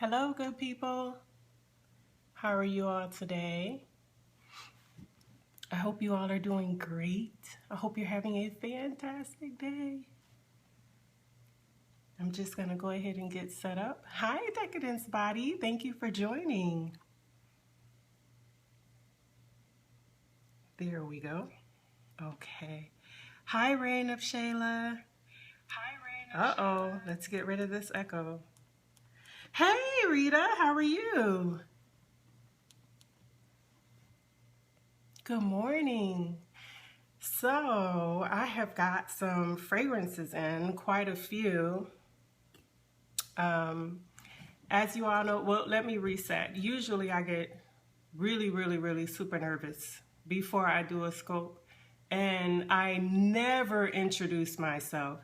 Hello, good people. How are you all today? I hope you all are doing great. I hope you're having a fantastic day. I'm just going to go ahead and get set up. Hi, Decadence Body. Thank you for joining. There we go. Okay. Hi, Rain of Shayla. Uh-oh, let's get rid of this echo. Hey, Rita, how are you? Good morning. So I have got some fragrances in, quite a few. As you all know, well, let me reset. Usually I get really super nervous before I do a scope, and I never introduce myself.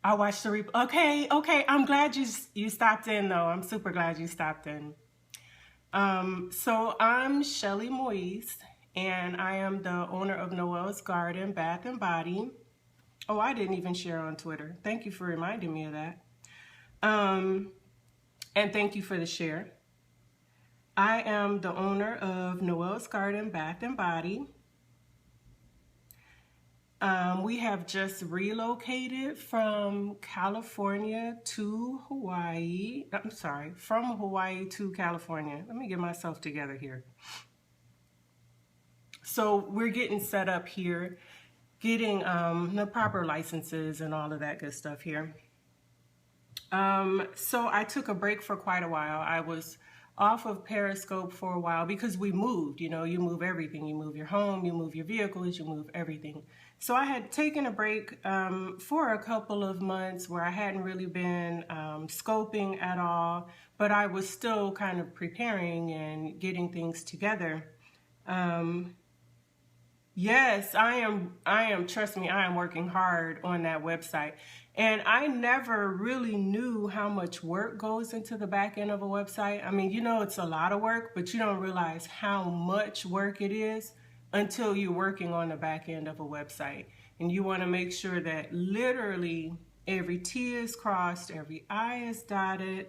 I watched the replay. Okay. I'm glad you stopped in, though. I'm super glad you stopped in. So I'm Shelly Moise, and I am the owner of Noelle's Garden, Bath and Body. Oh, I didn't even share on Twitter. Thank you for reminding me of that. And thank you for the share. I am the owner of Noelle's Garden, Bath and Body. We have just relocated from California to Hawaii. I'm sorry, from Hawaii to California. Let me get myself together here. So we're getting set up here, getting the proper licenses and all of that good stuff here. So I took a break for quite a while. I was off of Periscope for a while because we moved. You know, you move everything. You move your home, you move your vehicles, you move everything. So I had taken a break for a couple of months where I hadn't really been scoping at all, but I was still kind of preparing and getting things together. Yes, I am, trust me, I am working hard on that website. And I never really knew how much work goes into the back end of a website. I mean, you know, it's a lot of work, but you don't realize how much work it is until you're working on the back end of a website. And you want to make sure that literally every T is crossed, every I is dotted,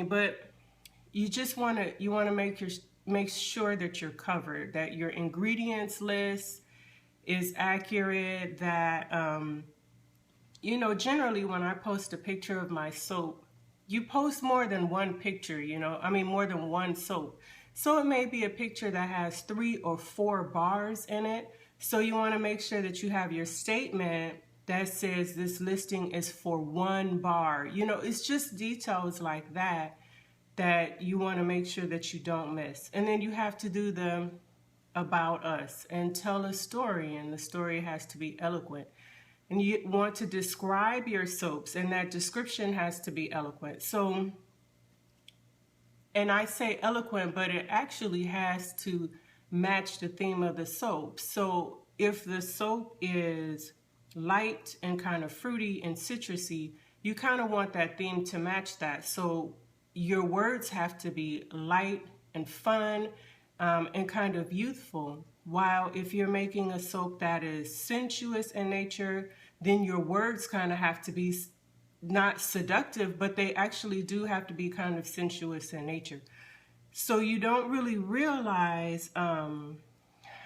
but you just want to, make sure that you're covered, that your ingredients list is accurate, that, you know, generally when I post a picture of my soap, you post more than one picture, more than one soap. So it may be a picture that has 3 or 4 bars in it. So you want to make sure that you have your statement that says this listing is for 1 bar. You know, it's just details like that you want to make sure that you don't miss. And then you have to do the about us and tell a story, and the story has to be eloquent. And you want to describe your soaps, and that description has to be eloquent. So, and I say eloquent, but it actually has to match the theme of the soap. So if the soap is light and kind of fruity and citrusy, you kind of want that theme to match that. So your words have to be light and fun and kind of youthful. While if you're making a soap that is sensuous in nature, then your words kind of have to be not seductive, but they actually do have to be kind of sensuous in nature. So you don't really realize how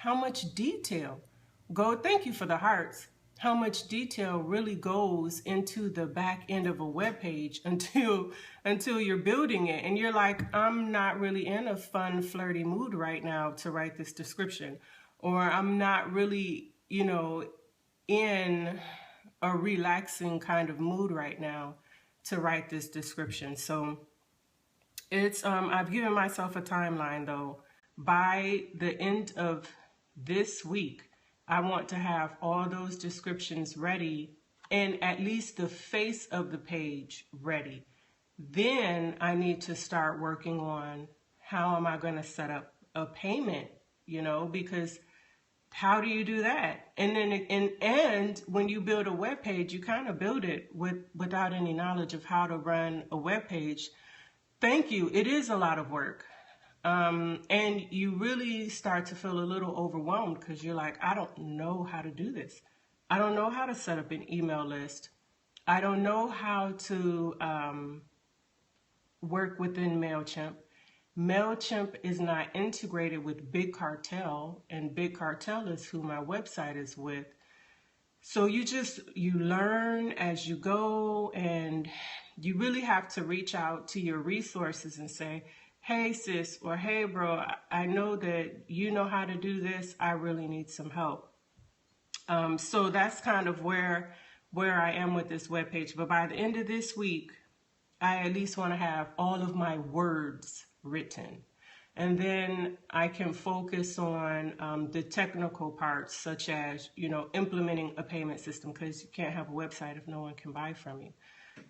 much detail thank you for the hearts, how much detail really goes into the back end of a web page until you're building it. And you're like, I'm not really in a fun, flirty mood right now to write this description. Or I'm not really, in a relaxing kind of mood right now to write this description. So it's, I've given myself a timeline though. By the end of this week, I want to have all those descriptions ready and at least the face of the page ready. Then I need to start working on how am I going to set up a payment, because how do you do that? And then, and when you build a web page, you kind of build it without any knowledge of how to run a web page. Thank you. It is a lot of work. And you really start to feel a little overwhelmed because you're like, I don't know how to do this. I don't know how to set up an email list. I don't know how to work within MailChimp. MailChimp is not integrated with Big Cartel, and Big Cartel is who my website is with. So you learn as you go, and you really have to reach out to your resources and say, hey sis, or hey bro, I know that you know how to do this. I really need some help. So that's kind of where I am with this webpage. But by the end of this week, I at least want to have all of my words written. And then I can focus on the technical parts, such as, implementing a payment system, because you can't have a website if no one can buy from you.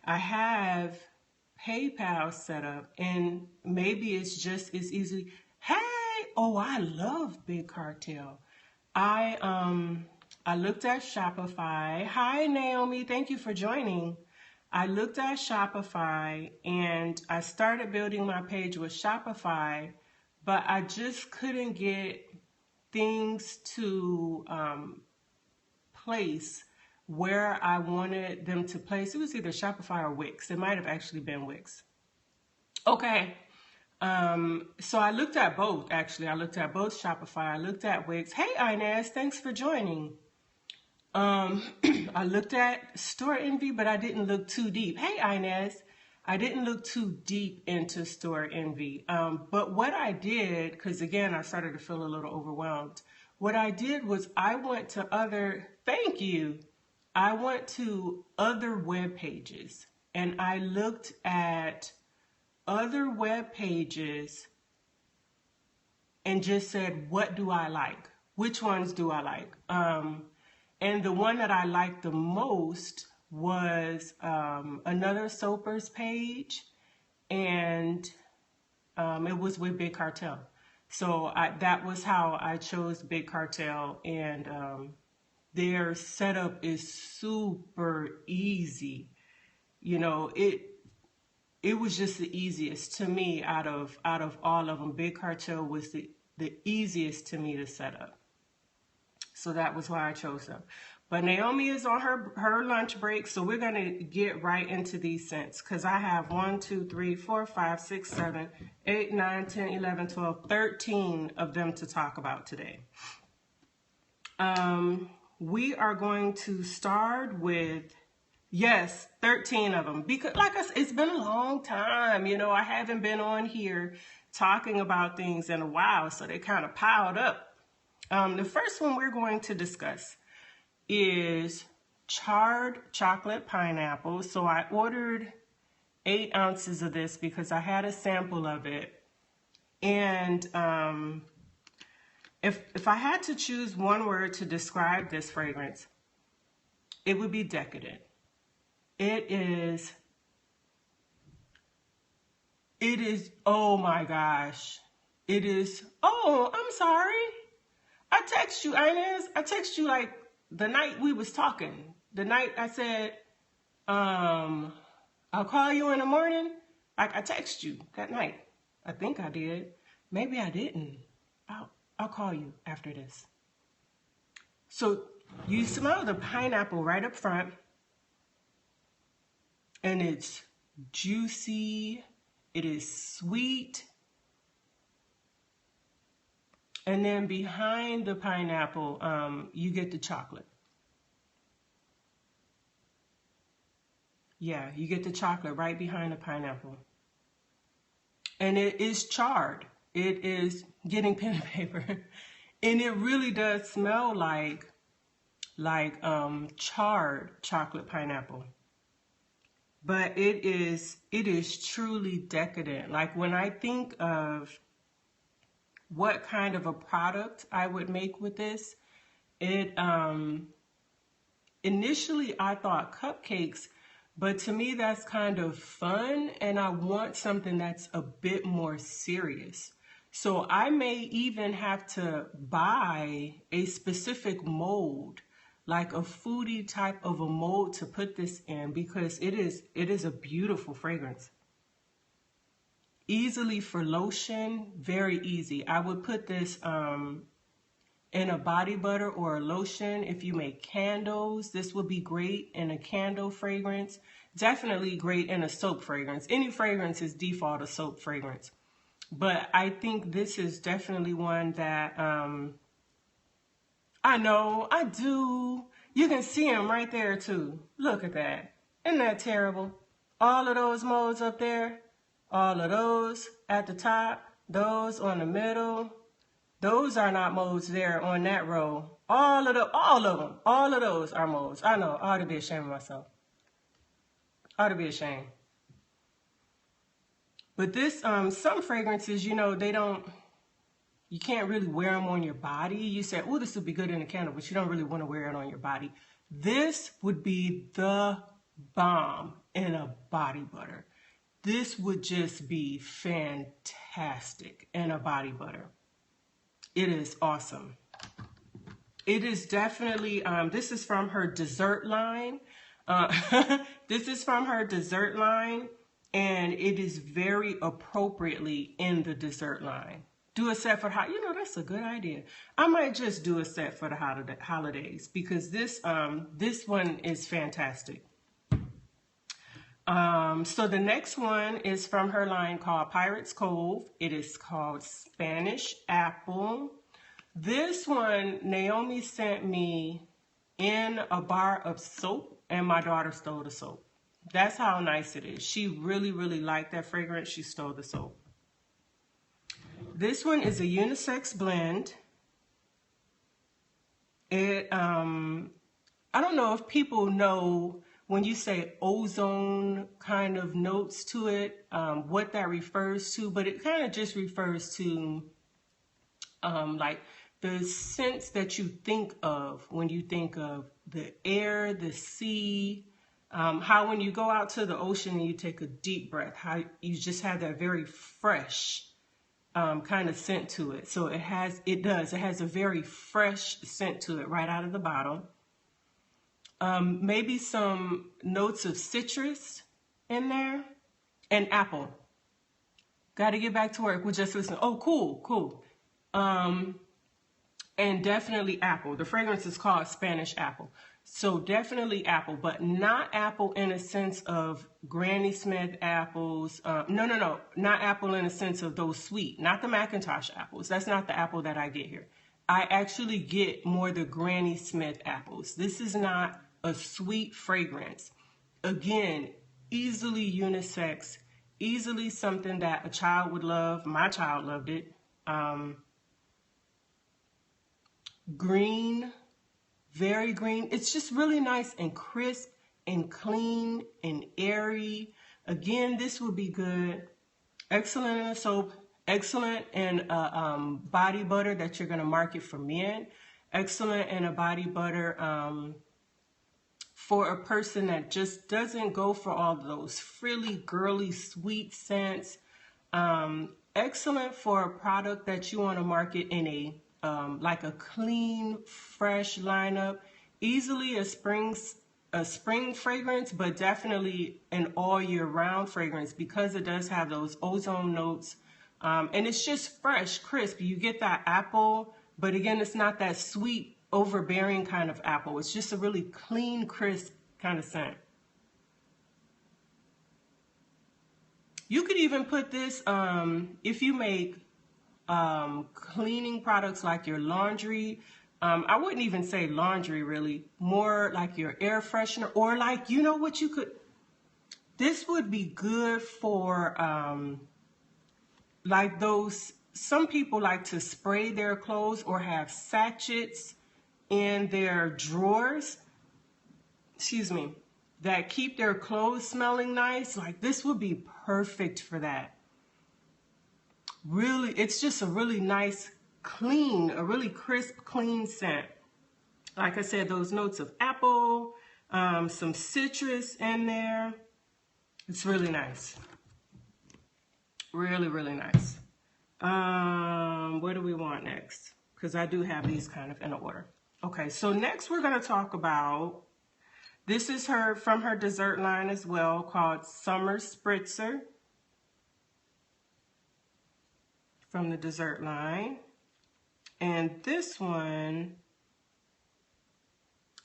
I have PayPal set up, and maybe it's just as easy. Hey, oh, I love Big Cartel. I looked at Shopify. Hi, Naomi. Thank you for joining. I looked at Shopify, and I started building my page with Shopify, but I just couldn't get things to place where I wanted them to place. It was either Shopify or Wix. It might have actually been Wix. Okay. So I looked at both, actually. I looked at both Shopify. I looked at Wix. Hey, Inez, thanks for joining. I looked at Store Envy, but I didn't look too deep. Hey, Inez. I didn't look too deep into Store Envy. But what I did, because again, I started to feel a little overwhelmed. What I did was I went to thank you. I went to other web pages, and I looked at other web pages and just said, what do I like? Which ones do I like? And the one that I liked the most was another Soapers page, and it was with Big Cartel. So that was how I chose Big Cartel, and their setup is super easy. It was just the easiest to me out of all of them. Big Cartel was the easiest to me to set up. So that was why I chose them. But Naomi is on her lunch break, so we're going to get right into these scents, because I have 1, 2, 3, 4, 5, 6, 7, 8, 9, 10, 11, 12, 13 of them to talk about today. We are going to start with, yes, 13 of them, because like I said, it's been a long time. I haven't been on here talking about things in a while, so they kind of piled up. The first one we're going to discuss is charred chocolate pineapple. So I ordered 8 ounces of this because I had a sample of it. And if I had to choose one word to describe this fragrance, it would be decadent. It is, oh my gosh. It is, oh, I'm sorry. I text you, Inez. I text you like the night we was talking. The night I said, I'll call you in the morning. I text you that night. I think I did. Maybe I didn't. I'll call you after this. So you smell the pineapple right up front. And it's juicy. It is sweet. And then behind the pineapple, you get the chocolate. Yeah, you get the chocolate right behind the pineapple. And it is charred. It is getting pen and paper. And it really does smell like charred chocolate pineapple. But it is truly decadent. Like when I think of what kind of a product I would make with this, initially I thought cupcakes, but to me that's kind of fun, and I want something that's a bit more serious. So I may even have to buy a specific mold, like a foodie type of a mold to put this in, because it is a beautiful fragrance. Easily for lotion, very easy. I would put this in a body butter or a lotion. If you make candles, this would be great in a candle fragrance. Definitely great in a soap fragrance. Any fragrance is default a soap fragrance. But I think this is definitely one that I know, I do. You can see them right there too. Look at that. Isn't that terrible? All of those modes up there, all of those at the top, those on the middle, those are not modes there on that row. All of those are modes. I know, I ought to be ashamed of myself. I ought to be ashamed. But this, some fragrances, you know, you can't really wear them on your body. You say, oh, this would be good in a candle, but you don't really want to wear it on your body. This would be the bomb in a body butter. This would just be fantastic in a body butter. It is awesome. It is definitely, this is from her dessert line. This is from her dessert line, and it is very appropriately in the dessert line. Do a set for you know, that's a good idea. I might just do a set for the holidays because this one is fantastic. So the next one is from her line called Pirate's Cove. It is called Spanish Apple. This one Naomi sent me in a bar of soap, and my daughter stole the soap. That's how nice it is. She really, really liked that fragrance. She stole the soap. This one is a unisex blend. I don't know if people know when you say ozone kind of notes to it, what that refers to, but it kind of just refers to like the scents that you think of when you think of the air, the sea, how when you go out to the ocean and you take a deep breath, how you just have that very fresh kind of scent to it. So it has a very fresh scent to it right out of the bottle. Maybe some notes of citrus in there and apple. Got to get back to work. We'll just listen. Oh, cool. And definitely apple. The fragrance is called Spanish Apple. So definitely apple, but not apple in a sense of Granny Smith apples. No, not apple in a sense of those sweet, not the Macintosh apples. That's not the apple that I get here. I actually get more the Granny Smith apples. This is not a sweet fragrance. Again, easily unisex, easily something that a child would love. My child loved it. Green, very green. It's just really nice and crisp and clean and airy. Again, this would be good. Excellent in a soap. Excellent in a body butter that you're going to market for men. Excellent in a body butter for a person that just doesn't go for all those frilly, girly, sweet scents. Excellent for a product that you want to market in a like a clean, fresh lineup. Easily a spring fragrance, but definitely an all year round fragrance because it does have those ozone notes. And it's just fresh, crisp. You get that apple, but again, it's not that sweet, overbearing kind of apple. It's just a really clean, crisp kind of scent. You could even put this, if you make cleaning products like your laundry. I wouldn't even say laundry really, more like your air freshener, or like, you know what you could, this would be good for like those, some people like to spray their clothes or have sachets in their drawers, that keep their clothes smelling nice. Like this would be perfect for that. Really, it's just a really nice, clean, a really crisp, clean scent. Like I said, those notes of apple, some citrus in there. It's really nice. Really, really nice. What do we want next? Because I do have these kind of in order. Okay, so next we're going to talk about, this is from her dessert line as well, called Summer Spritzer. From the dessert line. And this one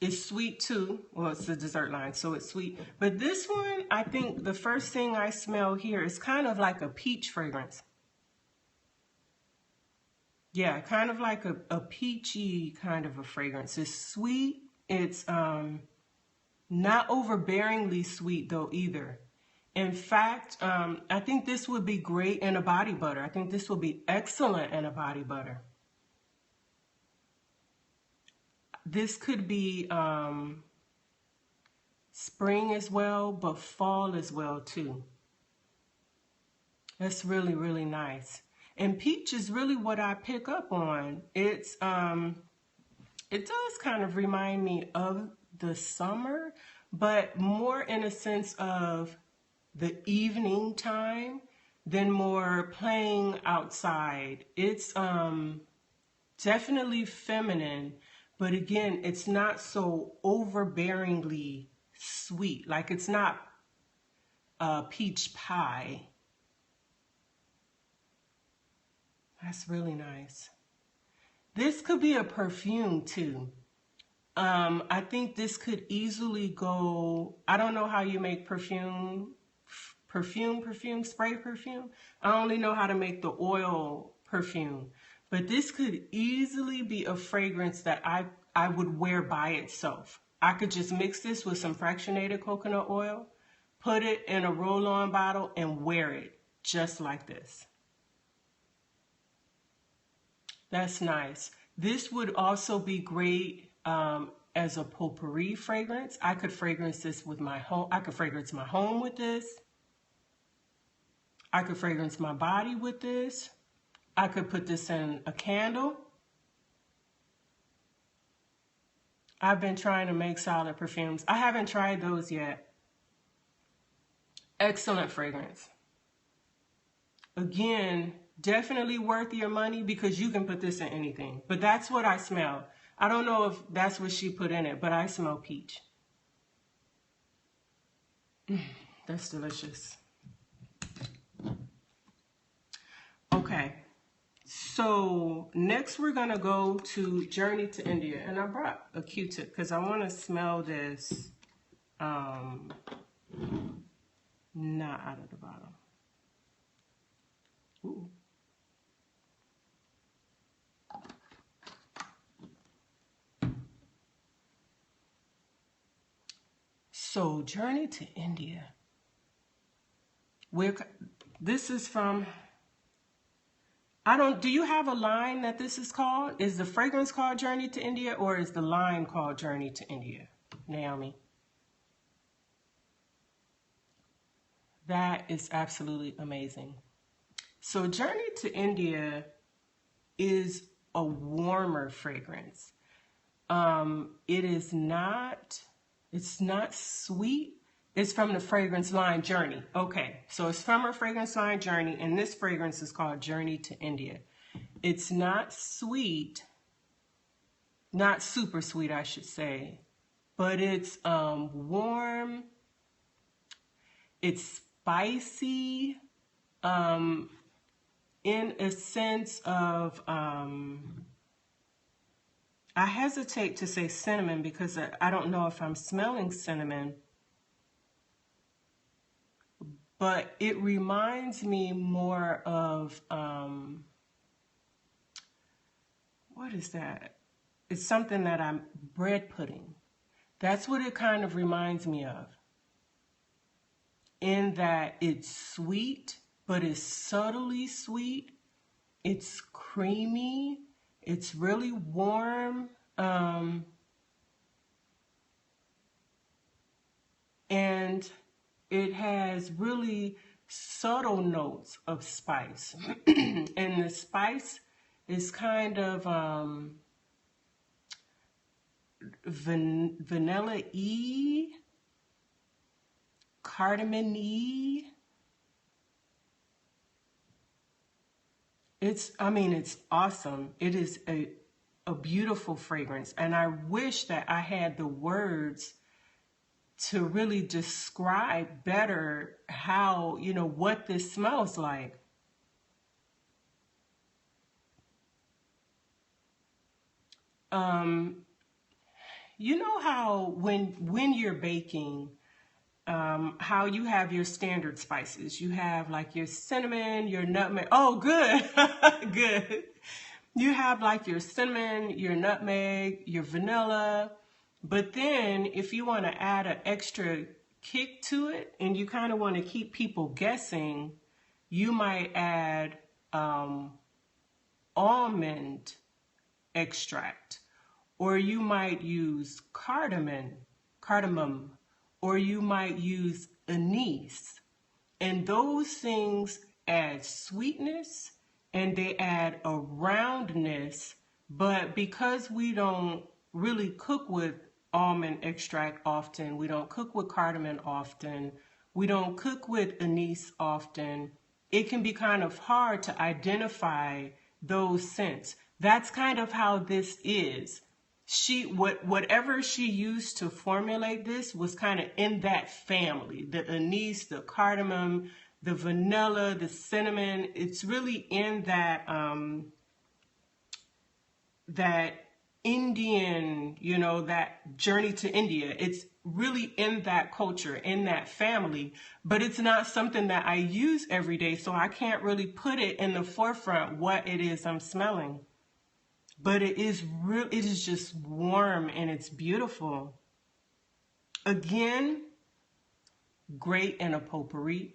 is sweet too. Well, it's the dessert line, so it's sweet. But this one, I think the first thing I smell here is kind of like a peach fragrance. Yeah, kind of like a peachy kind of a fragrance. It's sweet. It's not overbearingly sweet though either. In fact, I think this would be great in a body butter. I think this would be excellent in a body butter. This could be spring as well, but fall as well too. That's really, really nice. And peach is really what I pick up on. It does kind of remind me of the summer, but more in a sense of the evening time than more playing outside. It's definitely feminine, but again, it's not so overbearingly sweet. Like it's not peach pie. That's really nice. This could be a perfume too. I think this could easily go, I don't know how you make perfume, spray perfume. I only know how to make the oil perfume. But this could easily be a fragrance that I would wear by itself. I could just mix this with some fractionated coconut oil, put it in a roll-on bottle and wear it just like this. That's nice. This would also be great as a potpourri fragrance. I could fragrance this with my home. I could fragrance my home with this. I could fragrance my body with this. I could put this in a candle. I've been trying to make solid perfumes. I haven't tried those yet. Excellent fragrance. Again, definitely worth your money because you can put this in anything. But that's what I smell. I don't know if that's what she put in it, but I smell peach. That's delicious. Okay, so next we're gonna go to Journey to India, and I brought a Q-tip because I want to smell this not out of the bottle. Ooh. So Journey to India. This is from, do you have a line that this is called? Is the fragrance called Journey to India or is the line called Journey to India, Naomi? That is absolutely amazing. So Journey to India is a warmer fragrance. It's not sweet. It's from the fragrance line Journey. Okay, so it's from her fragrance line Journey, and this fragrance is called Journey to India. It's not sweet, not super sweet, I should say, but it's warm. It's spicy, in a sense of, I hesitate to say cinnamon because I don't know if I'm smelling cinnamon, but it reminds me more of, what is that? It's something that bread pudding. That's what it kind of reminds me of. In that it's sweet, but it's subtly sweet. It's creamy. It's really warm. And it has really subtle notes of spice. And the spice is kind of vanilla-y, cardamom-y. It's awesome. It is a beautiful fragrance. And I wish that I had the words to really describe better how, what this smells like. You know how when you're baking, how you have your standard spices. You have like your cinnamon, your nutmeg. Oh, good. Good. You have like your cinnamon, your nutmeg, your vanilla. But then if you want to add an extra kick to it and you kind of want to keep people guessing, you might add almond extract, or you might use cardamom, or you might use anise. And those things add sweetness and they add a roundness. But because we don't really cook with almond extract often, we don't cook with cardamom often, we don't cook with anise often, it can be kind of hard to identify those scents. That's kind of how this is. Whatever she used to formulate this was kind of in that family. The anise, the cardamom, the vanilla, the cinnamon. It's really in that Indian, that journey to India. It's really in that culture, in that family, but it's not something that I use every day, so I can't really put it in the forefront what it is I'm smelling. But it is just warm and it's beautiful. Again, great in a potpourri,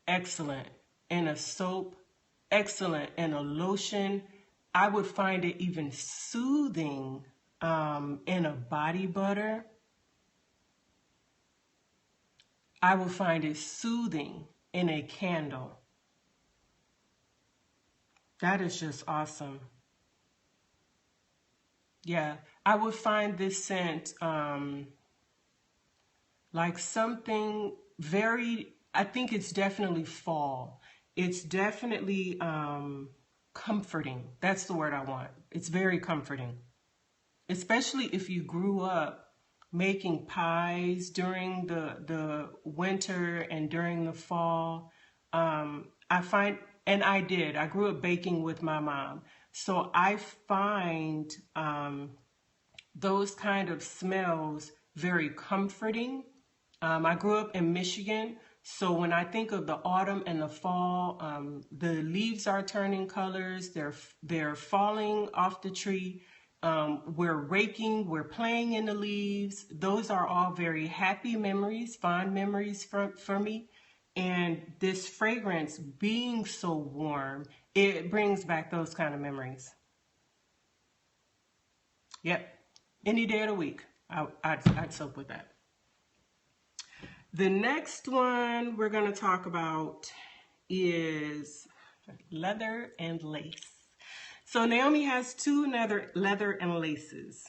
excellent in a soap, excellent in a lotion. I would find it even soothing in a body butter. I would find it soothing in a candle. That is just awesome. Yeah, I would find this scent like something very, I think it's definitely fall. It's definitely comforting. That's the word I want. It's very comforting. Especially if you grew up making pies during the winter and during the fall. I find, and I did, I grew up baking with my mom. So I find those kind of smells very comforting. I grew up in Michigan, so when I think of the autumn and the fall, the leaves are turning colors. They're falling off the tree. We're raking, we're playing in the leaves. Those are all very happy memories, fond memories for me. And this fragrance being so warm, it brings back those kind of memories. Yep. Any day of the week, I'd soak with that. The next one we're going to talk about is leather and lace. So Naomi has two leather and laces.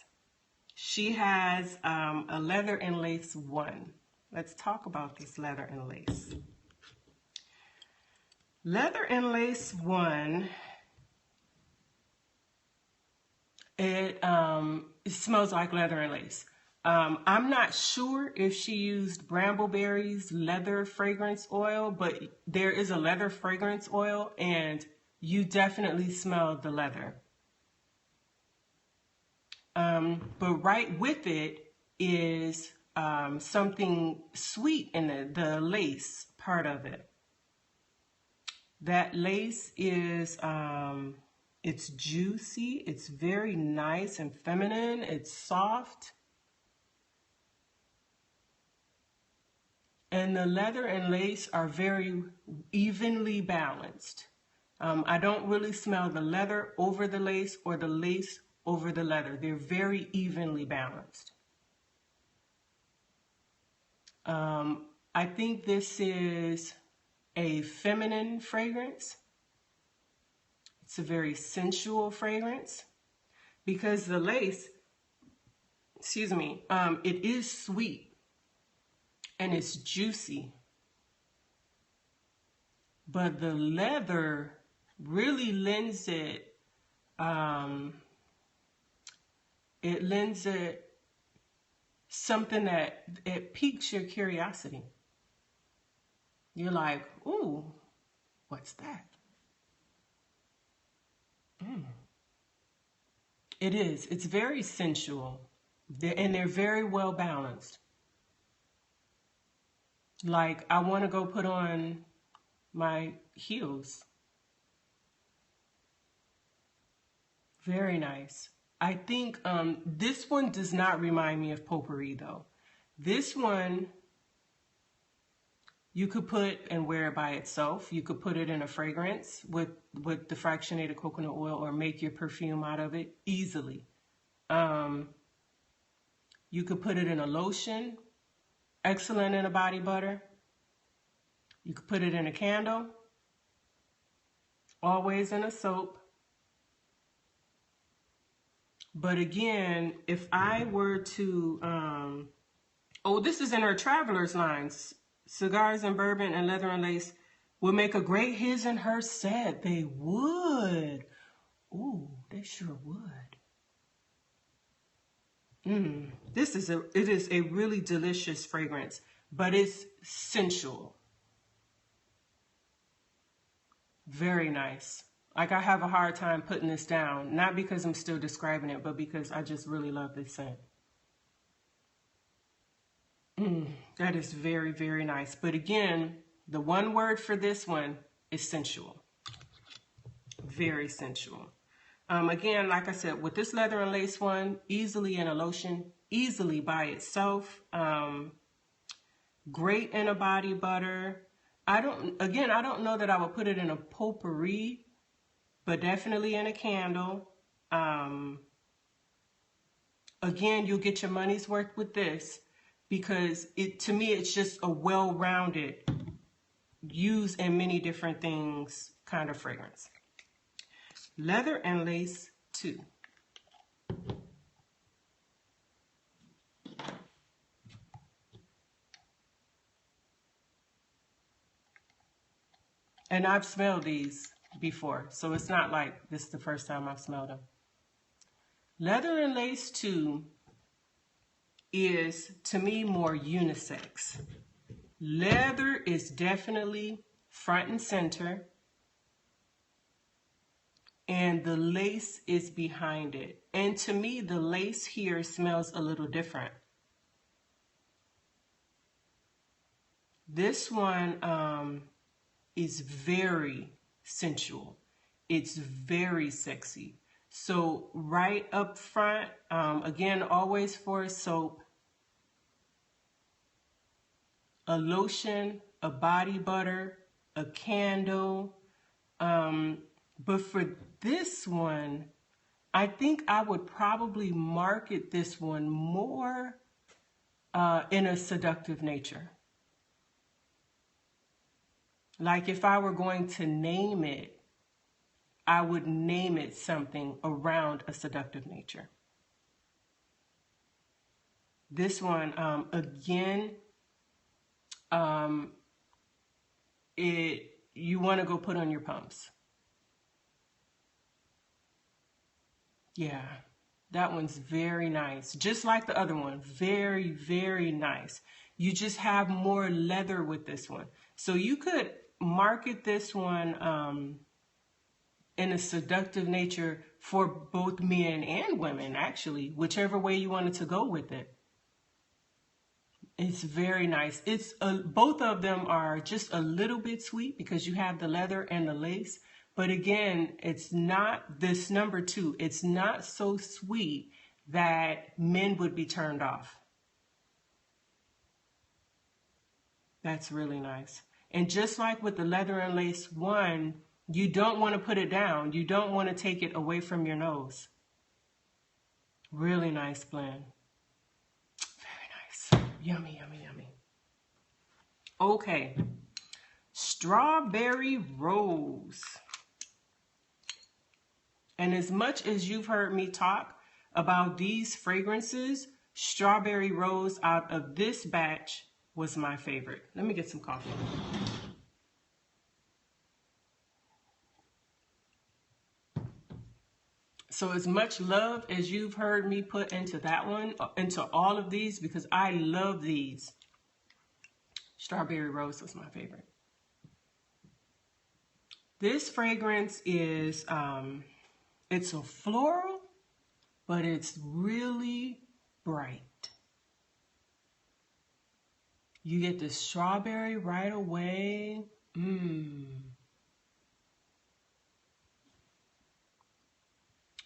She has a leather and lace one. Let's talk about this leather and lace. Leather and lace one, it smells like leather and lace. I'm not sure if she used Brambleberry's leather fragrance oil, but there is a leather fragrance oil and you definitely smell the leather. But right with it is something sweet in the lace part of it. That lace is, it's juicy, it's very nice and feminine, it's soft. And the leather and lace are very evenly balanced. I don't really smell the leather over the lace or the lace over the leather. They're very evenly balanced. I think this is a feminine fragrance. It's a very sensual fragrance because the lace, it is sweet. And it's juicy. But the leather really lends it, something that it piques your curiosity. You're like, ooh, what's that? It is. It's very sensual. And they're very well balanced. Like, I want to go put on my heels. Very nice. I think this one does not remind me of potpourri though. This one, you could put and wear it by itself. You could put it in a fragrance with the fractionated coconut oil or make your perfume out of it easily. You could put it in a lotion, excellent in a body butter. You could put it in a candle, always in a soap. But again, if I were to, oh, this is in her Traveler's lines. Cigars and bourbon and leather and lace would make a great his and her set. They would. Ooh, they sure would. It is a really delicious fragrance, but it's sensual. Very nice. Like, I have a hard time putting this down, not because I'm still describing it, but because I just really love this scent. That is very, very nice. But again, the one word for this one is sensual. Very sensual. Again, like I said, with this leather and lace one, easily in a lotion, easily by itself. Great in a body butter. I don't know that I would put it in a potpourri, but definitely in a candle. Again, you'll get your money's worth with this because to me, it's just a well-rounded, used in many different things kind of fragrance. Leather and Lace 2. And I've smelled these before, so it's not like this is the first time I've smelled them. Leather and Lace 2 is, to me, more unisex. Leather is definitely front and center, and the lace is behind it. And to me, the lace here smells a little different. This one is very sensual. It's very sexy. So right up front, again, always for a soap, a lotion, a body butter, a candle. But for this one, I think I would probably market this one more in a seductive nature. Like, if I were going to name it, I would name it something around a seductive nature. This one, again, you want to go put on your pumps. Yeah, that one's very nice. Just like the other one, very, very nice. You just have more leather with this one. So you could market this one in a seductive nature for both men and women, actually, whichever way you wanted to go with it. It's very nice. It's both of them are just a little bit sweet because you have the leather and the lace. But again, it's not this number 2. It's not so sweet that men would be turned off. That's really nice. And just like with the leather and lace 1, you don't want to put it down. You don't want to take it away from your nose. Really nice blend. Very nice. Yummy, yummy, yummy. Okay. Strawberry Rose. And as much as you've heard me talk about these fragrances, Strawberry Rose out of this batch was my favorite. Let me get some coffee. So as much love as you've heard me put into that one, into all of these, because I love these, Strawberry Rose was my favorite. This fragrance is, it's a floral, but it's really bright. You get the strawberry right away.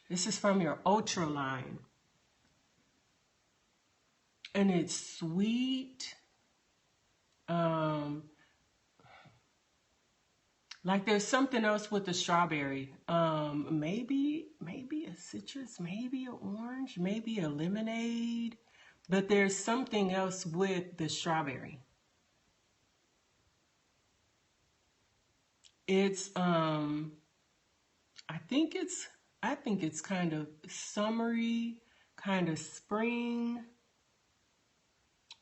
This is from your Ultra line. And it's sweet. Like there's something else with the strawberry. Maybe a citrus, maybe an orange, maybe a lemonade. But there's something else with the strawberry. It's I think it's kind of summery, kind of spring.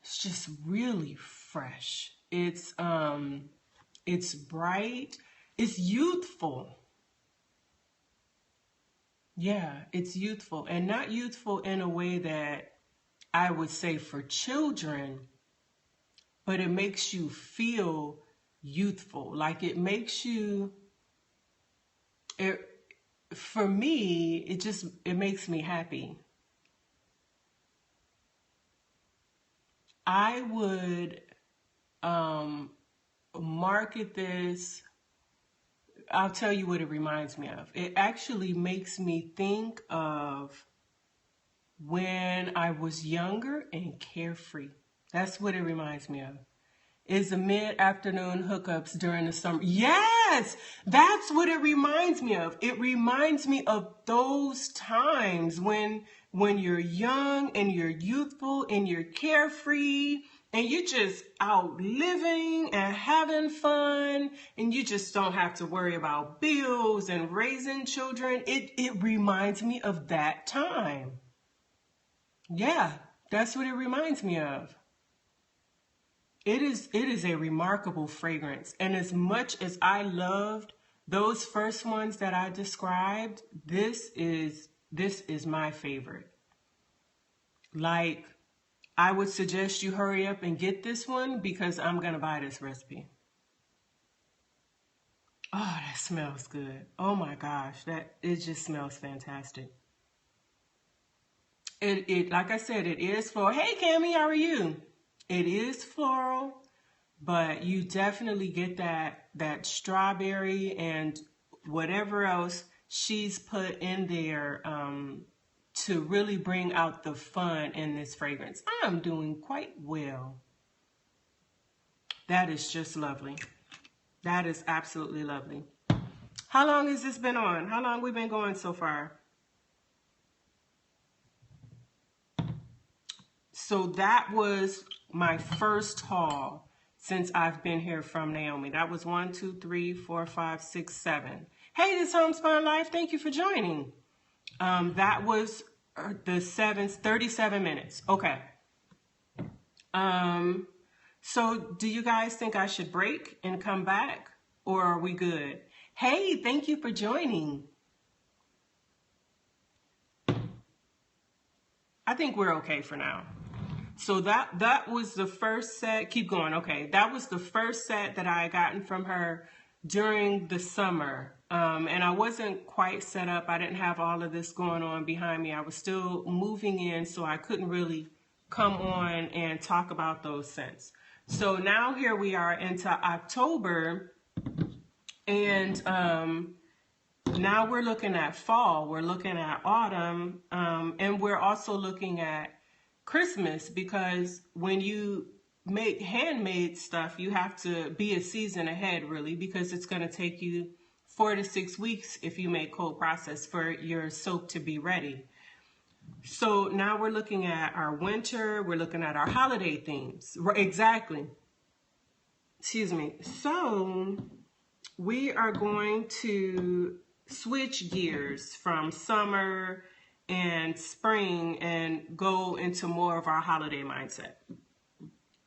It's just really fresh. It's bright. It's youthful. Yeah, it's youthful, and not youthful in a way that I would say for children, but it makes you feel youthful. Like it makes you, for me, it makes me happy. I would market this. I'll tell you what it reminds me of. It actually makes me think of when I was younger and carefree. That's what it reminds me of. Is the mid-afternoon hookups during the summer. Yes, that's what it reminds me of. It reminds me of those times when you're young and you're youthful and you're carefree and you're just out living and having fun and you just don't have to worry about bills and raising children. It reminds me of that time. Yeah, that's what it reminds me of. It is a remarkable fragrance. And as much as I loved those first ones that I described, this is my favorite. Like, I would suggest you hurry up and get this one because I'm going to buy this recipe. Oh, that smells good. Oh my gosh, it just smells fantastic. It like I said, it is floral. Hey Cammie, how are you? It is floral, but you definitely get that strawberry and whatever else she's put in there to really bring out the fun in this fragrance. I'm doing quite well. That is just lovely. That is absolutely lovely. How long has this been on? How long we been going so far? So that was my first haul since I've been here from Naomi. That was 1, 2, 3, 4, 5, 6, 7. Hey, this Homespun Life, thank you for joining. That was the 37 minutes. Okay. So do you guys think I should break and come back, or are we good? Hey, thank you for joining. I think we're okay for now. So that was the first set. Keep going. Okay. That was the first set that I had gotten from her during the summer. And I wasn't quite set up. I didn't have all of this going on behind me. I was still moving in, so I couldn't really come on and talk about those scents. So now here we are into October, and now we're looking at fall, we're looking at autumn, and we're also looking at Christmas, because when you make handmade stuff, you have to be a season ahead, really, because it's going to take you 4 to 6 weeks if you make cold process for your soap to be ready. So now we're looking at our winter, we're looking at our holiday themes. Exactly. Excuse me. So we are going to switch gears from summer and spring and go into more of our holiday mindset.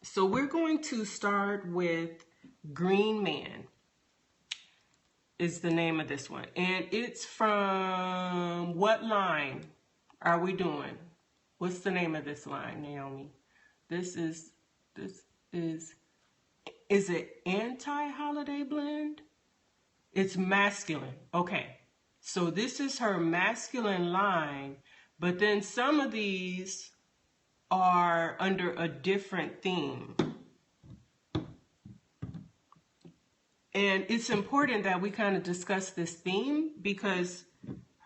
So we're going to start with Green Man is the name of this one. And it's from what line are we doing? What's the name of this line, Naomi? This is it anti-holiday blend? It's masculine. Okay. So this is her masculine line, But then some of these are under a different theme. And it's important that we kind of discuss this theme because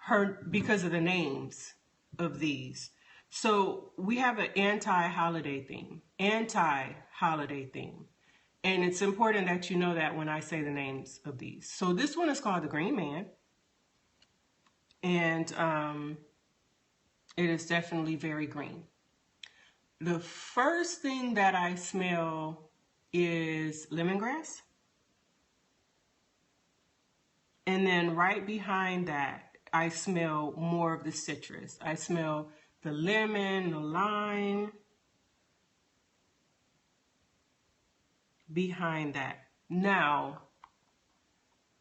of the names of these. So we have an anti-holiday theme. And it's important that you know that when I say the names of these. So this one is called the Green Man. And it is definitely very green. The first thing that I smell is lemongrass. And then right behind that, I smell more of the citrus. I smell the lemon, the lime. Behind that. Now,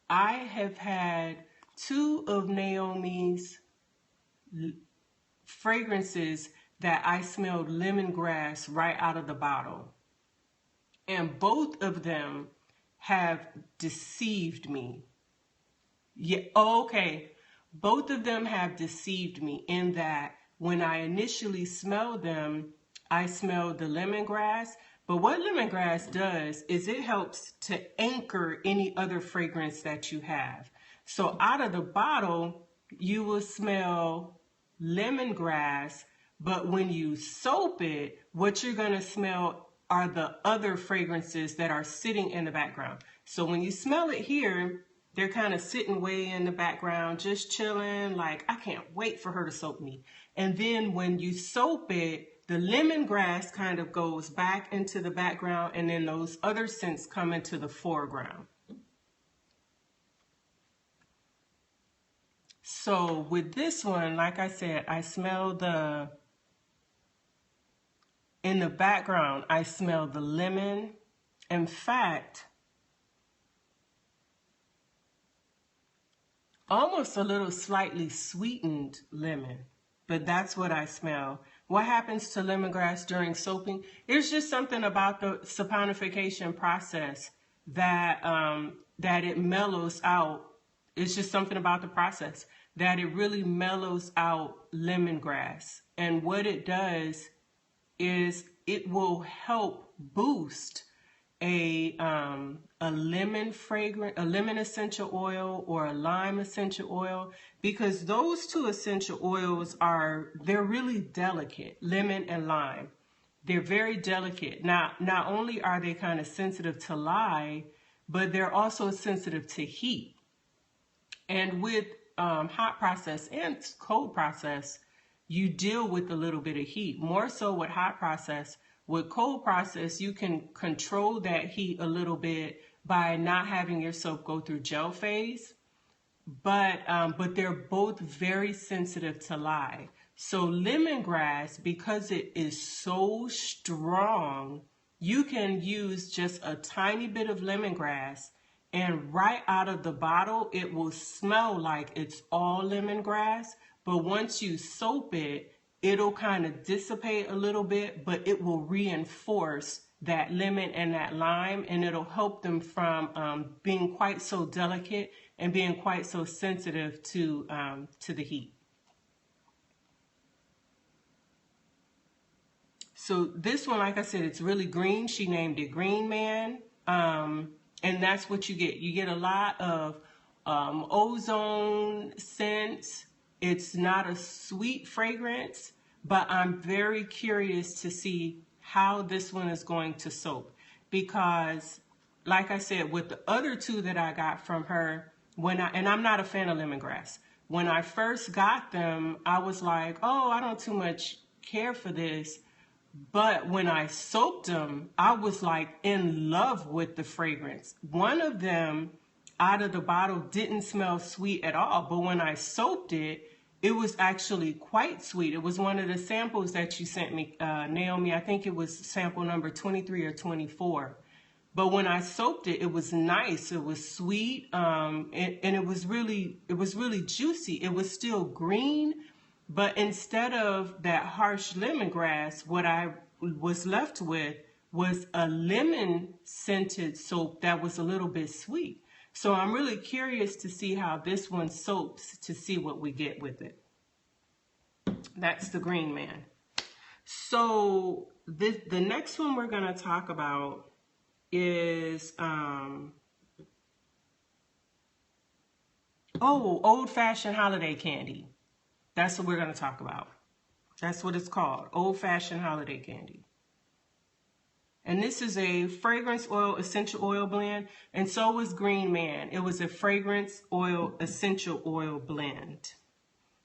I have had 2 of Naomi's fragrances that I smelled lemongrass right out of the bottle. And both of them have deceived me. Yeah, okay. Both of them have deceived me in that when I initially smelled them, I smelled the lemongrass. But what lemongrass does is it helps to anchor any other fragrance that you have. So out of the bottle, you will smell lemongrass, but when you soap it, what you're going to smell are the other fragrances that are sitting in the background. So when you smell it here, they're kind of sitting way in the background, just chilling, like, I can't wait for her to soap me. And then when you soap it, the lemongrass kind of goes back into the background, and then those other scents come into the foreground. So with this one, like I said, I smell in the background, I smell the lemon. In fact, almost a little slightly sweetened lemon, but that's what I smell. What happens to lemongrass during soaping? It's just something about the saponification process that it mellows out. It's just something about the process that it really mellows out lemongrass. And what it does is it will help boost a lemon fragrance, a lemon essential oil or a lime essential oil, because those 2 essential oils they're really delicate, lemon and lime. They're very delicate. Now, not only are they kind of sensitive to lye, but they're also sensitive to heat. And with hot process and cold process, you deal with a little bit of heat. More so with hot process. With cold process, you can control that heat a little bit by not having your soap go through gel phase. But they're both very sensitive to lye. So lemongrass, because it is so strong, you can use just a tiny bit of lemongrass, and right out of the bottle, it will smell like it's all lemongrass. But once you soap it, it'll kind of dissipate a little bit, but it will reinforce that lemon and that lime, and it'll help them from being quite so delicate and being quite so sensitive to the heat. So this one, like I said, it's really green. She named it Green Man. And that's what you get. You get a lot of ozone scents. It's not a sweet fragrance, but I'm very curious to see how this one is going to soap. Because, like I said, with the other 2 that I got from her, and I'm not a fan of lemongrass. When I first got them, I was like, oh, I don't too much care for this. But when I soaked them, I was like in love with the fragrance. One of them out of the bottle didn't smell sweet at all. But when I soaked it, it was actually quite sweet. It was one of the samples that you sent me, Naomi. I think it was sample number 23 or 24. But when I soaked it, it was nice. It was sweet, and it was really juicy. It was still green, but instead of that harsh lemongrass, what I was left with was a lemon scented soap that was a little bit sweet. So I'm really curious to see how this one soaps, to see what we get with it. That's the Green Man. So the next one we're going to talk about is, old-fashioned holiday candy. That's what we're going to talk about. That's what it's called, old-fashioned holiday candy. And this is a fragrance oil essential oil blend, and so was Green Man. It was a fragrance oil essential oil blend.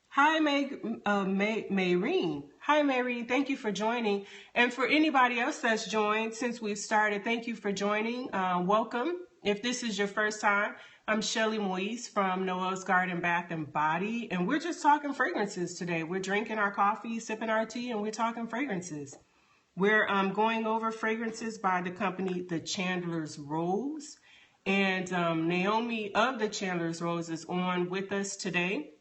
Hi, Mayreen. Hi, Mayreen. Thank you for joining. And for anybody else that's joined since we've started, thank you for joining. Welcome. If this is your first time, I'm Shelly Moise from Noelle's Garden, Bath and Body, and we're just talking fragrances today. We're drinking our coffee, sipping our tea, and we're talking fragrances. We're going over fragrances by the company The Chandler's Rose, and Naomi of The Chandler's Rose is on with us today.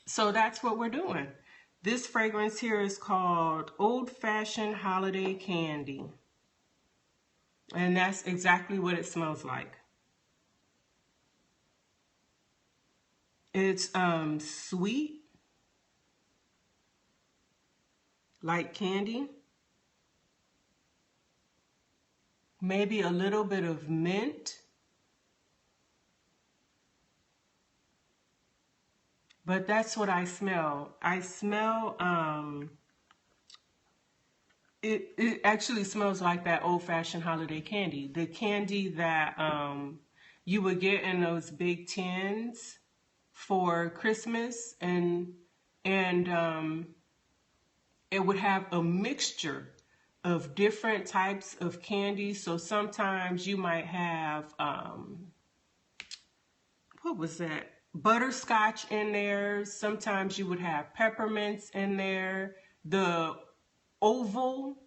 So that's what we're doing. This fragrance here is called Old Fashioned Holiday Candy. And that's exactly what it smells like. It's sweet, like candy. Maybe a little bit of mint. But that's what I smell. I smell, it actually smells like that old-fashioned holiday candy. The candy that you would get in those big tins for Christmas, and it would have a mixture of different types of candy. So sometimes you might have, what was that? Butterscotch in there. Sometimes you would have peppermints in there. The oval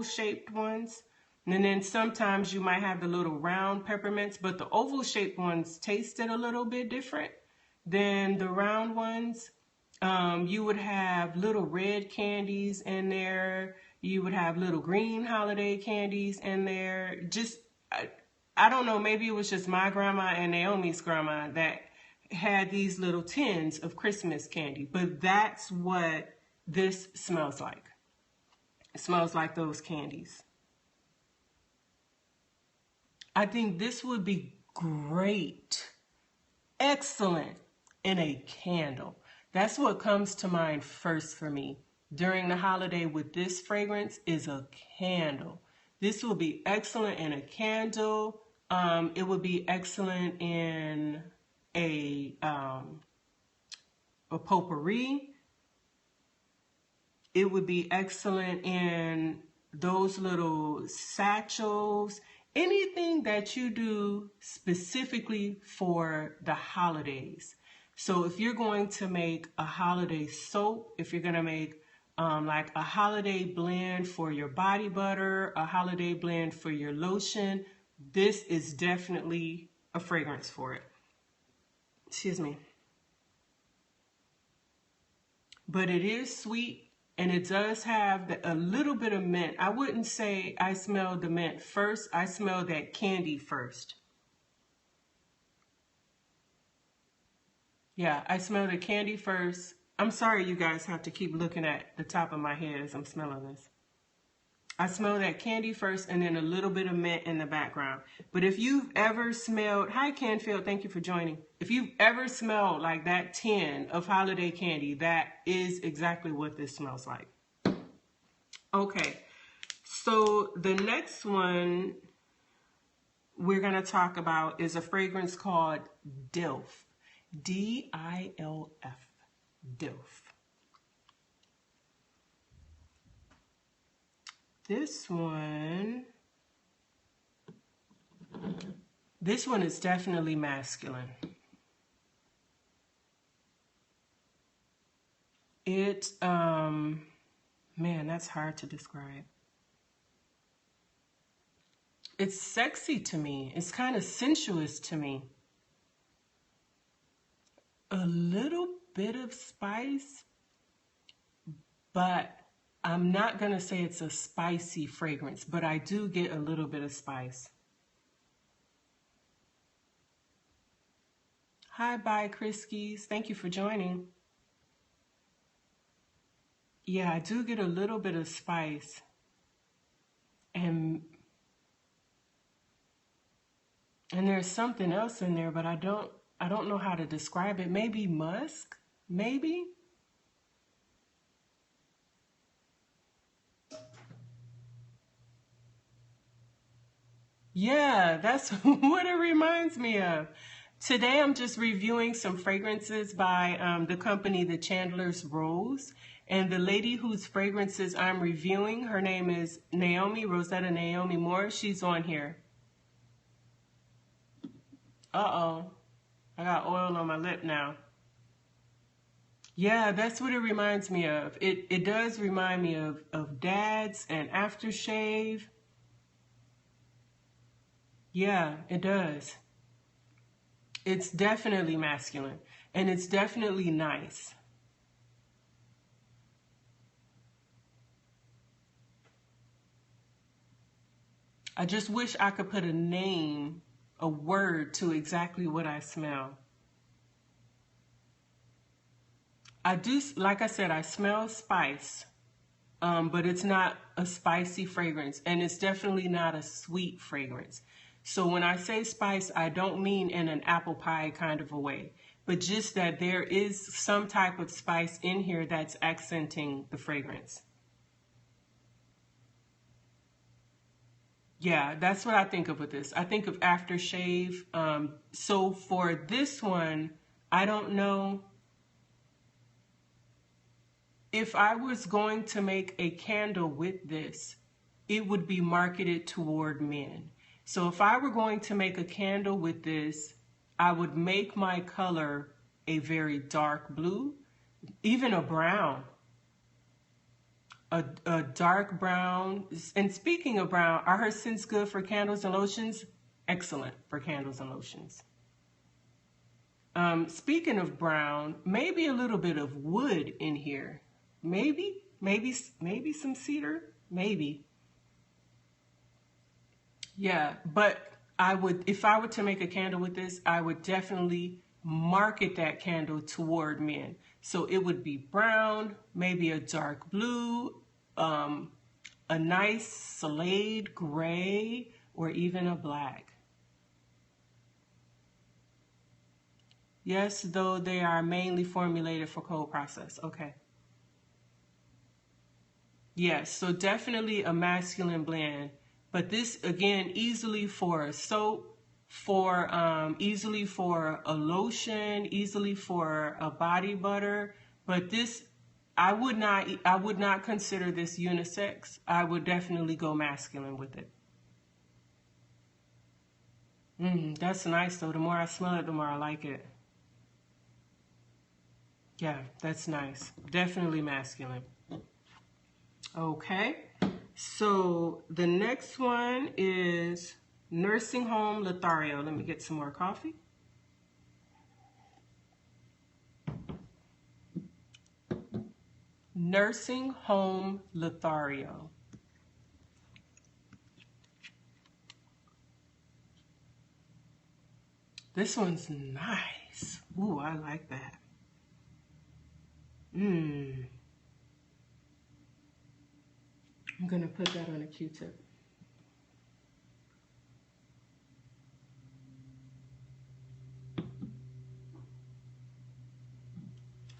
shaped ones. And then sometimes you might have the little round peppermints, but the oval shaped ones tasted a little bit different than the round ones. You would have little red candies in there. You would have little green holiday candies in there. Just, I don't know, maybe it was just my grandma and Naomi's grandma that had these little tins of Christmas candy, but that's what this smells like. It smells like those candies. I think this would be great, excellent in a candle. That's what comes to mind first for me during the holiday with this fragrance is a candle. This will be excellent in a candle. It would be excellent in a potpourri. It would be excellent in those little satchels. Anything that you do specifically for the holidays. So if you're going to make a holiday soap, if you're going to make like a holiday blend for your body butter, a holiday blend for your lotion, this is definitely a fragrance for it. Excuse me. But it is sweet, and it does have a little bit of mint. I wouldn't say I smell the mint first. I smell that candy first. Yeah, I smell the candy first. I'm sorry you guys have to keep looking at the top of my head as I'm smelling this. I smell that candy first and then a little bit of mint in the background. But if you've ever smelled, hi Canfield, thank you for joining. If you've ever smelled like that tin of holiday candy, that is exactly what this smells like. Okay, so the next one we're going to talk about is a fragrance called DILF. D-I-L-F. DILF. This one is definitely masculine. It, man, that's hard to describe. It's sexy to me. It's kind of sensuous to me. A little bit of spice, but I'm not going to say it's a spicy fragrance, but I do get a little bit of spice. Hi, bye, Kriskies. Thank you for joining. Yeah, I do get a little bit of spice, and there's something else in there, but I don't know how to describe it. Maybe musk? Maybe? Yeah, that's what it reminds me of. Today I'm just reviewing some fragrances by the company the Chandler's Rose. And the lady whose fragrances I'm reviewing, her name is Rosetta Naomi Moore. She's on here. Uh-oh. I got oil on my lip now. Yeah, that's what it reminds me of. It does remind me of dads and aftershave. Yeah, it does. It's definitely masculine and it's definitely nice. I just wish I could put a name, a word to exactly what I smell. I do, like I said, I smell spice, but it's not a spicy fragrance, and it's definitely not a sweet fragrance. So when I say spice, I don't mean in an apple pie kind of a way, but just that there is some type of spice in here that's accenting the fragrance. Yeah, that's what I think of with this. I think of aftershave. So for this one, I don't know if I was going to make a candle with this, it would be marketed toward men. So if I were going to make a candle with this, I would make my color a very dark blue, even a brown, a dark brown. And speaking of brown, are her scents good for candles and lotions? Excellent for candles and lotions. Speaking of brown, maybe a little bit of wood in here. Maybe some cedar. Maybe. Yeah, but I would, if I were to make a candle with this, I would definitely market that candle toward men. So it would be brown, maybe a dark blue, a nice slade gray, or even a black. Yes, though they are mainly formulated for cold process. Okay. Yes, so definitely a masculine blend. But this again, easily for a soap, for easily for a lotion, easily for a body butter. But this, I would not consider this unisex. I would definitely go masculine with it. That's nice though. The more I smell it, the more I like it. Yeah, that's nice. Definitely masculine. Okay. So the next one is Nursing Home Lothario. Let me get some more coffee. Nursing Home Lothario. This one's nice. Ooh, I like that. I'm gonna put that on a Q-tip.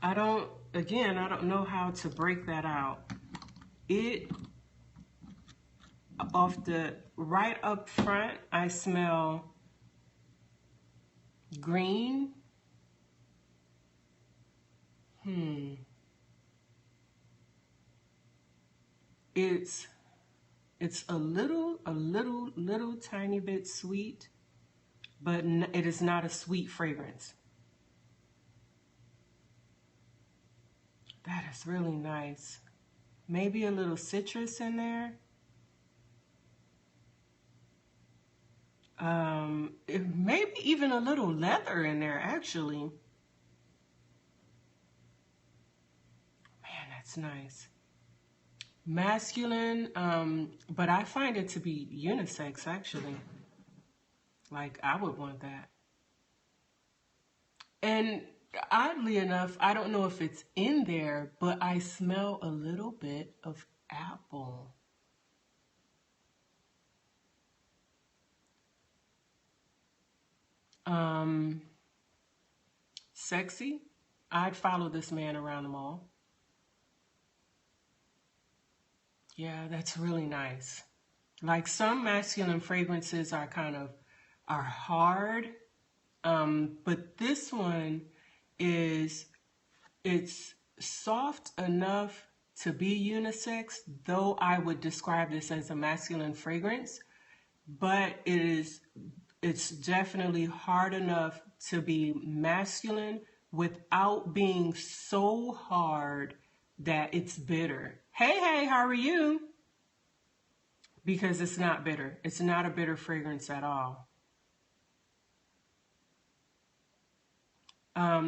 I don't know how to break that out. It, off the right up front, I smell green. It's little tiny bit sweet, but it is not a sweet fragrance. That is really nice. Maybe a little citrus in there. Maybe even a little leather in there, actually. Man, that's nice. Masculine, but I find it to be unisex, actually. Like, I would want that. And Oddly enough, I don't know if it's in there, but I smell a little bit of apple. Um, Sexy. I'd follow this man around the mall. Yeah, that's really nice. Like some masculine fragrances are are hard, but this one is it's soft enough to be unisex, though I would describe this as a masculine fragrance, but it's definitely hard enough to be masculine without being so hard that it's bitter. Hey, how are you? Because it's not bitter. It's not a bitter fragrance at all.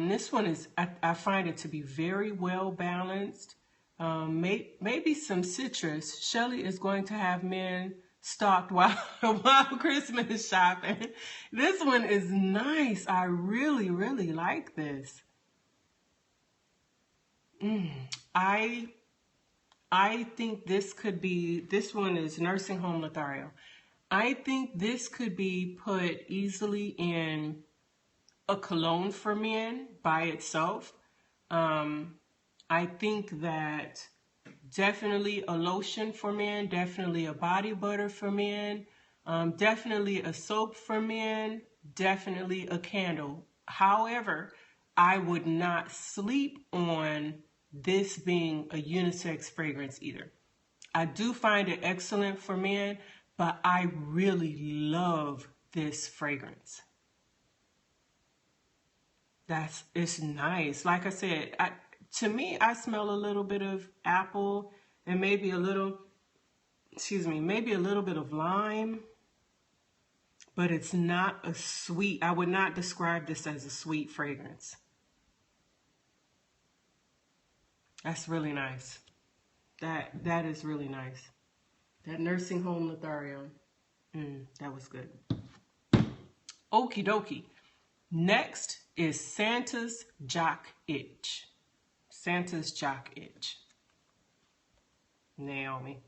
This one is, I find it to be very well balanced. Maybe some citrus. Shelly is going to have men stocked while Christmas shopping. This one is nice. I really, really like this. I I think this one is Nursing Home Lothario. I think this could be put easily in a cologne for men by itself. I think that definitely a lotion for men, definitely a body butter for men, definitely a soap for men, definitely a candle. However, I would not sleep on this being a unisex fragrance either. I do find it excellent for men, but I really love this fragrance. It's nice. Like I said, to me, I smell a little bit of apple and maybe a little, excuse me, maybe a little bit of lime, but it's not a sweet, I would not describe this as a sweet fragrance. That's really nice. That is really nice. That Nursing Home Lothario, that was good. Okie dokie. Next is Santa's Jock Itch. Santa's Jock Itch. Naomi.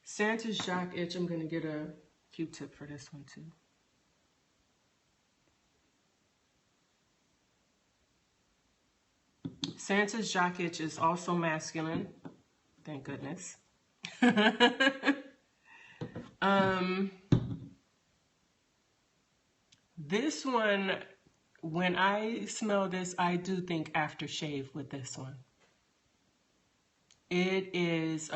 Santa's Jock Itch. I'm going to get a Q-tip for this one too. Santa's Jock Itch is also masculine. Thank goodness. This one, when I smell this, I do think aftershave with this one. It is,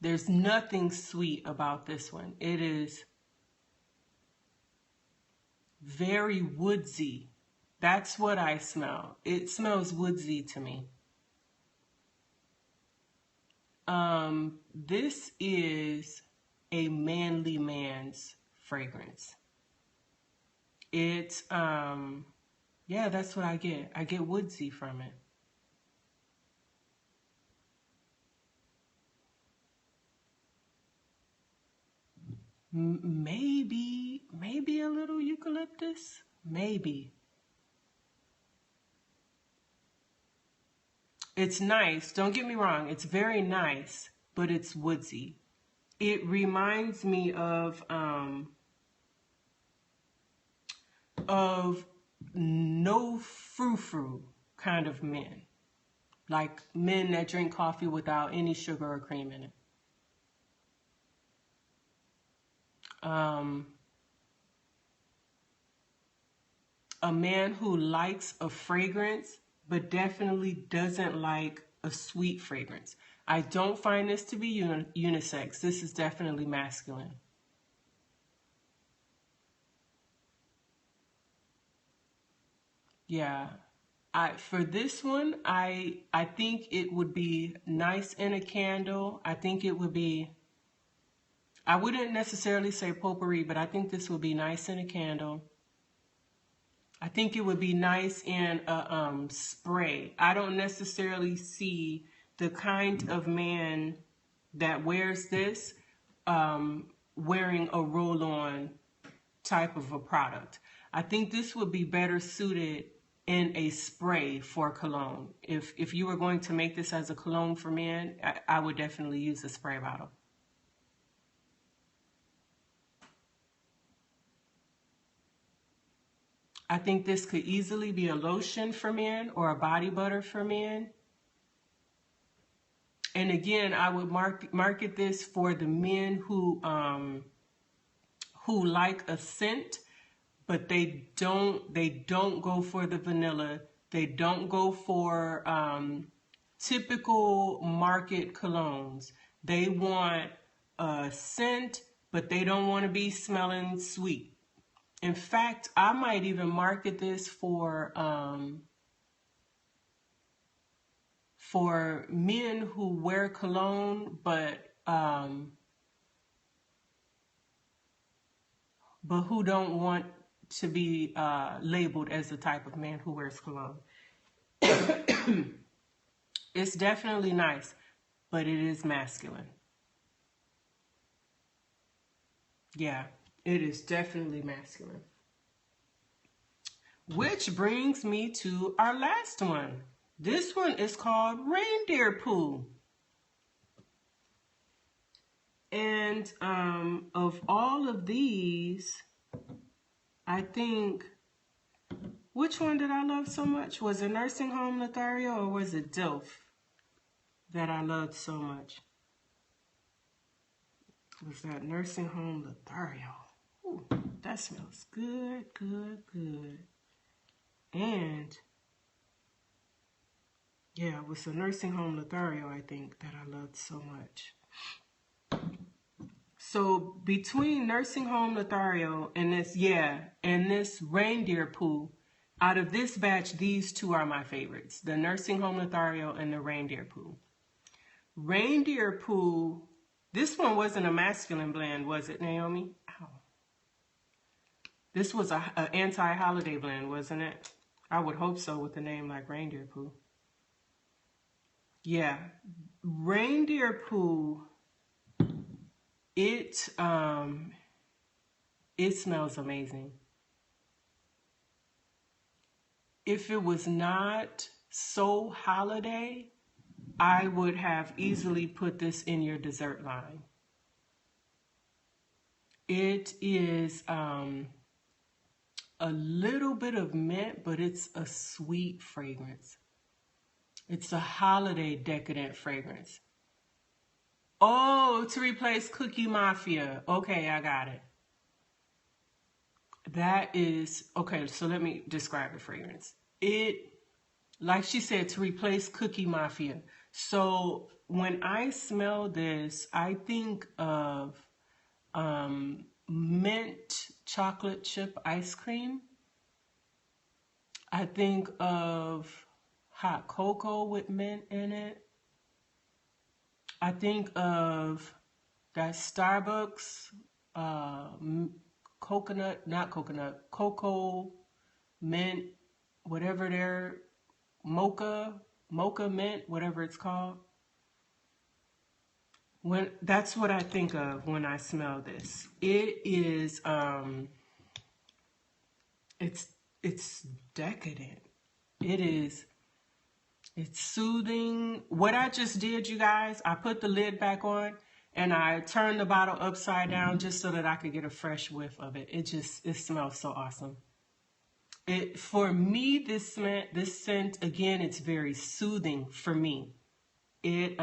there's nothing sweet about this one. It is very woodsy. That's what I smell. It smells woodsy to me. This is a manly man's fragrance. It's, yeah, that's what I get. I get woodsy from it. Maybe a little eucalyptus. Maybe. It's nice. Don't get me wrong. It's very nice, but it's woodsy. It reminds me of no frou-frou kind of men. Like men that drink coffee without any sugar or cream in it. A man who likes a fragrance, but definitely doesn't like a sweet fragrance. I don't find this to be unisex. This is definitely masculine. Yeah. For this one, I think it would be nice in a candle. I think it would be, I wouldn't necessarily say potpourri, but I think this would be nice in a candle. I think it would be nice in a spray. I don't necessarily see the kind of man that wears this wearing a roll-on type of a product. I think this would be better suited in a spray for cologne. If you were going to make this as a cologne for men, I would definitely use a spray bottle. I think this could easily be a lotion for men or a body butter for men. And again, I would market this for the men who like a scent, but they don't go for the vanilla. They don't go for typical market colognes. They want a scent, but they don't want to be smelling sweet. In fact, I might even market this for men who wear cologne, but who don't want to be labeled as the type of man who wears cologne. It's definitely nice, but it is masculine. Yeah, it is definitely masculine. Which brings me to our last one. This one is called reindeer poo. And of all of these, I think, which one did I love so much? Was it Nursing Home Lothario or was it DILF that I loved so much? Was that Nursing Home Lothario? Ooh, that smells good, good, good. And yeah, it was the Nursing Home Lothario, I think, that I loved so much. So between Nursing Home Lothario and this reindeer poo, out of this batch, these two are my favorites. The Nursing Home Lothario and the reindeer poo. Reindeer poo, this one wasn't a masculine blend, was it, Naomi? Ow. This was an anti-holiday blend, wasn't it? I would hope so with a name like reindeer poo. Yeah, reindeer poo, it smells amazing. If it was not so holiday, I would have easily put this in your dessert line. It is a little bit of mint, but it's a sweet fragrance. It's a holiday decadent fragrance. Oh, to replace Cookie Mafia. Okay, I got it. That is, okay, so let me describe the fragrance. It, like she said, to replace Cookie Mafia. So when I smell this, I think of mint chocolate chip ice cream. I think of hot cocoa with mint in it. I think of that Starbucks cocoa mint, whatever their mocha mint, whatever it's called. That's what I think of when I smell this. It is it's decadent. It's soothing. What I just did, you guys, I put the lid back on and I turned the bottle upside down just so that I could get a fresh whiff of it. It smells so awesome. For me, this scent, again, it's very soothing for me. It,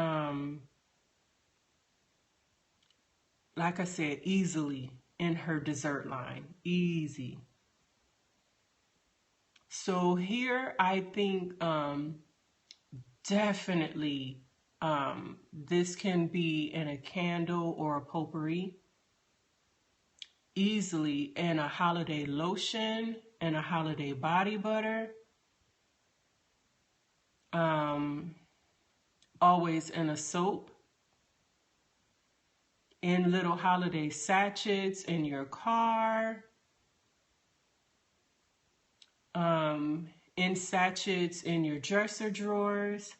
like I said, easily in her dessert line, easy. So here, I think definitely this can be in a candle or a potpourri, easily in a holiday lotion and a holiday body butter, always in a soap, in little holiday sachets in your car, in sachets in your dresser drawers.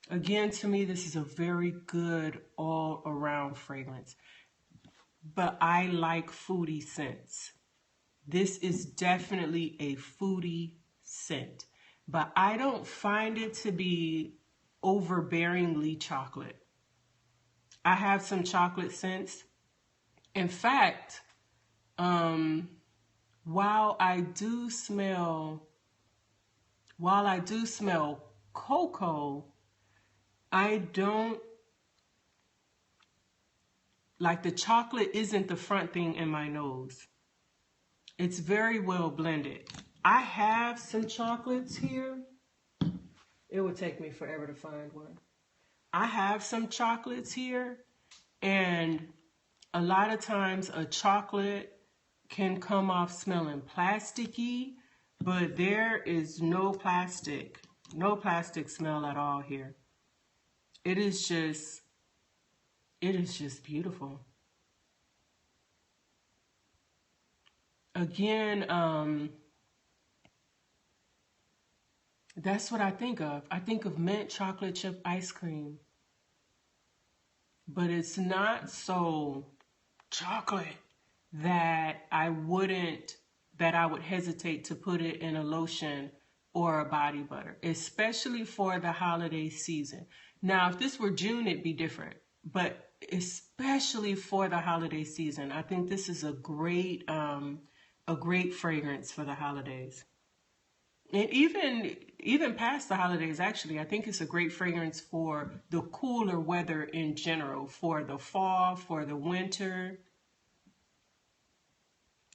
Again, to me, this is a very good all-around fragrance. But I like foodie scents. This is definitely a foodie scent, but I don't find it to be overbearingly chocolate. I have some chocolate scents. In fact, um, while I do smell, cocoa, I don't like the chocolate isn't the front thing in my nose. It's very well blended. I have some chocolates here. It would take me forever to find one. I have some chocolates here, and a lot of times a chocolate can come off smelling plasticky, but there is no plastic smell at all here. It is just beautiful. Again, that's what I think of. I think of mint chocolate chip ice cream, but it's not so chocolate that I would hesitate to put it in a lotion or a body butter, especially for the holiday season. Now, if this were June, it'd be different, but especially for the holiday season, I think this is a great fragrance for the holidays. And even past the holidays, actually, I think it's a great fragrance for the cooler weather in general, for the fall, for the winter.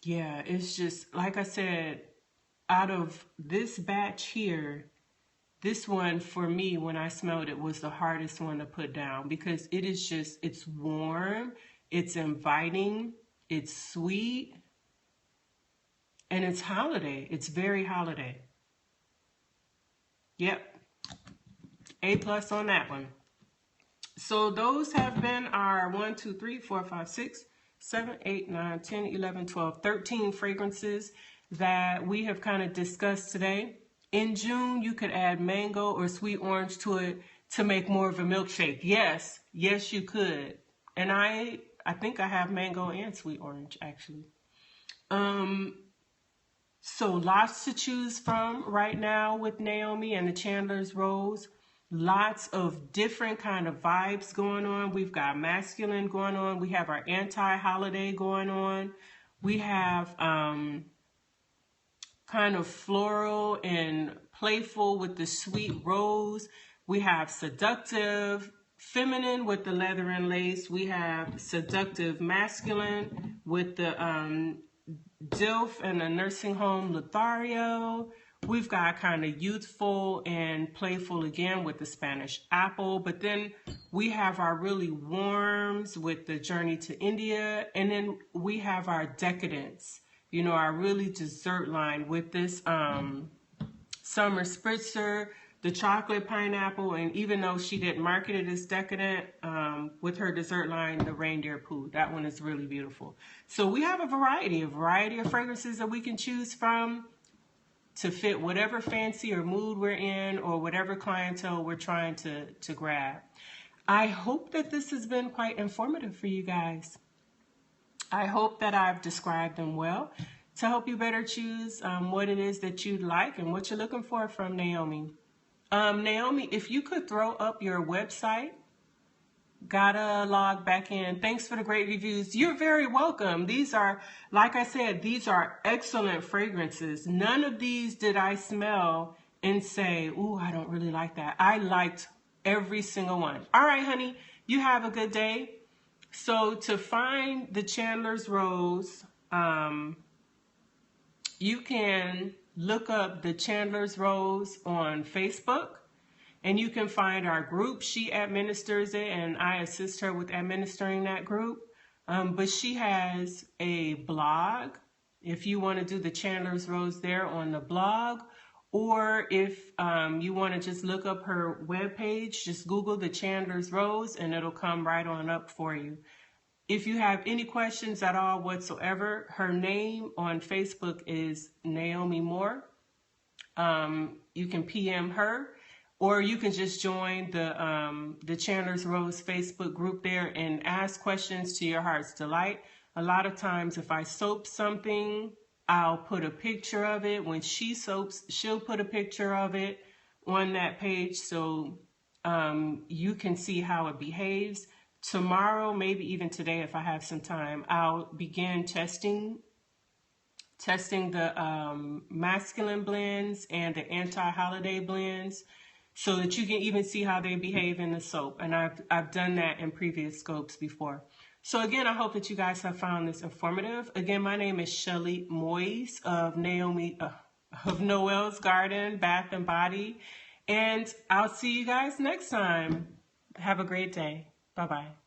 Yeah, it's just, like I said, out of this batch here, this one for me, when I smelled it, was the hardest one to put down because it is just, it's warm, it's inviting, it's sweet, and it's holiday. It's very holiday. Yep. A+ on that one. So those have been our 1, 2, 3, 4, 5, 6, 7, 8, 9, 10, 11, 12, 13 fragrances that we have kind of discussed today. In June, you could add mango or sweet orange to it to make more of a milkshake. Yes, you could. And I think I have mango and sweet orange, actually. So lots to choose from right now with Naomi and the Chandler's Rose. Lots of different kind of vibes going on. We've got masculine going on. We have our anti-holiday going on. We have kind of floral and playful with the sweet rose. We have seductive feminine with the leather and lace. We have seductive masculine with the DILF and a nursing home Lothario. We've got kind of youthful and playful again with the Spanish apple. But then we have our really warms with the Journey to India. And then we have our decadence, our really dessert line with this summer spritzer, the chocolate pineapple. And even though she didn't market it as decadent, with her dessert line, the reindeer poo. That one is really beautiful. So we have a variety of fragrances that we can choose from to fit whatever fancy or mood we're in or whatever clientele we're trying to grab. I hope that this has been quite informative for you guys. I hope that I've described them well to help you better choose what it is that you'd like and what you're looking for from Naomi. Naomi, if you could throw up your website. Gotta log back in. Thanks for the great reviews. You're very welcome. These are, like I said, these are excellent fragrances. None of these did I smell and say, ooh, I don't really like that. I liked every single one. All right, honey, you have a good day. So to find the Chandler's Rose, you can look up the Chandler's Rose on Facebook. And you can find our group. She administers it, and I assist her with administering that group. But she has a blog. If you want to do the Chandler's Rose there on the blog, or if you want to just look up her webpage, just Google the Chandler's Rose, and it'll come right on up for you. If you have any questions at all whatsoever, her name on Facebook is Naomi Moore. You can PM her. Or you can just join the Chandler's Rose Facebook group there and ask questions to your heart's delight. A lot of times if I soap something I'll put a picture of it. When she soaps, she'll put a picture of it on that page so you can see how it behaves. Tomorrow, maybe even today if I have some time, I'll begin testing the masculine blends and the anti-holiday blends so that you can even see how they behave in the soap. And I've done that in previous scopes before. So again, I hope that you guys have found this informative. Again, my name is Shelly Moyes of Noelle's Garden, Bath and Body. And I'll see you guys next time. Have a great day. Bye-bye.